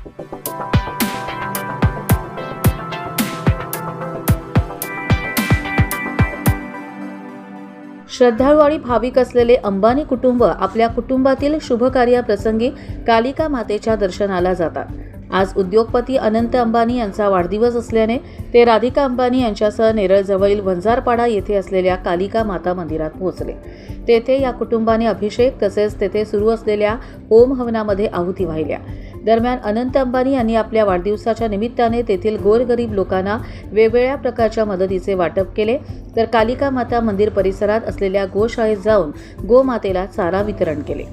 श्रद्धाळू आणि भाविक असलेले अंबानी कुटुंब आपल्या कुटुंबातील शुभ कार्याप्रसंगी कालिका मातेच्या दर्शनाला जातात. आज उद्योगपती अनंत अंबानी यांचा वाढदिवस असल्याने ते राधिका अंबानी यांच्यासह नेरळजवळील वंजारपाडा येथे असलेल्या कालिका माता मंदिरात पोहोचले. तेथे या कुटुंबाने अभिषेक तसेच तेथे सुरू असलेल्या होम हवनामध्ये आहुती वाहिल्या. दरम्यान अनंत अंबानी यांनी आपल्या वाढदिवसाच्या निमित्ताने तेथील गोरगरीब लोकांना वेगवेगळ्या प्रकारच्या मदतीचे वाटप केले, तर कालिका माता मंदिर परिसरात असलेल्या गोशाळेत जाऊन गोमातेला चारा वितरण केले.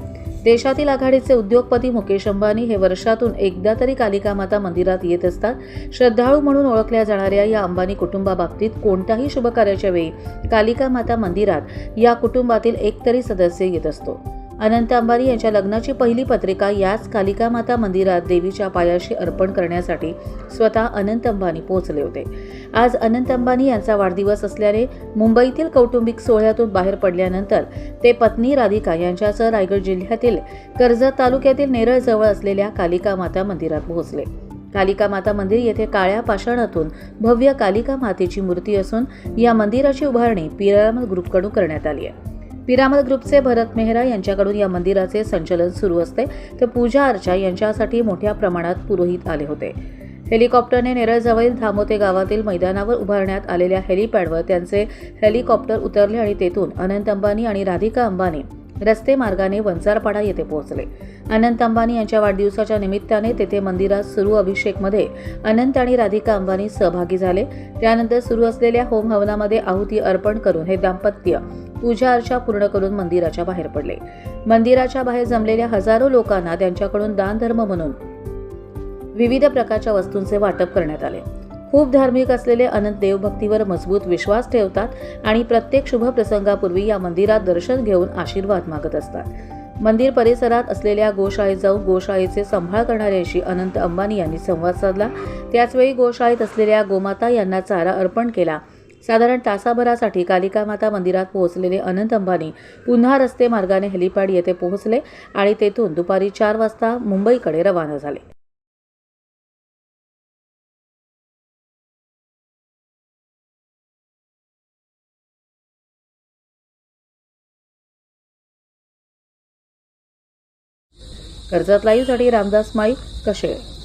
देशातील आघाडीचे उद्योगपती मुकेश अंबानी हे वर्षातून एकदा तरी कालिका माता मंदिरात येत असतात. श्रद्धाळू म्हणून ओळखल्या जाणाऱ्या या अंबानी कुटुंबाबाबतीत कोणत्याही शुभ कार्याच्या वेळी कालिका माता मंदिरात या कुटुंबातील एक तरी सदस्य येत असतो. अनंत अंबानी यांच्या लग्नाची पहिली पत्रिका याच कालिका माता मंदिरात देवीच्या पायाशी अर्पण करण्यासाठी स्वतः अनंत अंबानी पोहोचले होते. आज अनंत अंबानी यांचा वाढदिवस असल्याने मुंबईतील कौटुंबिक सोहळ्यातून बाहेर पडल्यानंतर ते पत्नी राधिका यांच्यासह रायगड जिल्ह्यातील कर्जत तालुक्यातील नेरळजवळ असलेल्या कालिका माता मंदिरात पोहोचले. कालिका माता मंदिर येथे काळ्या पाषाणातून भव्य कालिका मातेची मूर्ती असून या मंदिराची उभारणी पिरामल ग्रुपकडून करण्यात आली आहे. पिरामल ग्रुपचे भरत मेहरा यांच्याकडून या मंदिराचे संचालन सुरू असते, तर पूजा अर्चा यांच्यासाठी मोठ्या प्रमाणात पुरोहित आले होते. हेलिकॉप्टरने नेरळजवळील धामोते गावातील मैदानावर उभारण्यात आलेल्या हेलिपॅडवर त्यांचे हेलिकॉप्टर उतरले आणि तेथून अनंत अंबानी आणि राधिका अंबानी रस्ते मार्गाने वंजारपाडा येथे पोहोचले. अनंत अंबानी यांच्या वाढदिवसाच्या निमित्ताने तेथे मंदिरात सुरू अभिषेकमध्ये अनंत आणि राधिका अंबानी सहभागी झाले. त्यानंतर सुरू असलेल्या होम हवनामध्ये आहुती अर्पण करून हे दाम्पत्य पूजा अर्चा पूर्ण करून मंदिराच्या बाहेर पडले. मंदिराच्या बाहेर जमलेल्या हजारो लोकांना त्यांच्याकडून दानधर्म म्हणून विविध प्रकारच्या वस्तूंचे वाटप करण्यात आले. खूप धार्मिक असलेले अनंत देवभक्तीवर मजबूत विश्वास ठेवतात आणि प्रत्येक शुभ प्रसंगापूर्वी या मंदिरात दर्शन घेऊन आशीर्वाद मागत असतात. मंदिर परिसरात असलेल्या गोशाळेत जाऊन गोशाळेचे सांभाळ करणाऱ्यांशी अनंत अंबानी यांनी संवाद साधला. त्याचवेळी गोशाळेत असलेल्या गोमाता यांना चारा अर्पण केला. साधारण तासाभरासाठी कालिका माता मंदिरात पोहोचलेले अनंत अंबानी पुन्हा रस्ते मार्गाने हेलिपॅड येथे पोहोचले आणि तेथून दुपारी 4 वाजता मुंबईकडे रवाना झाले. कर्जत लाईव्हसाठी रामदास माळी, कशेळ.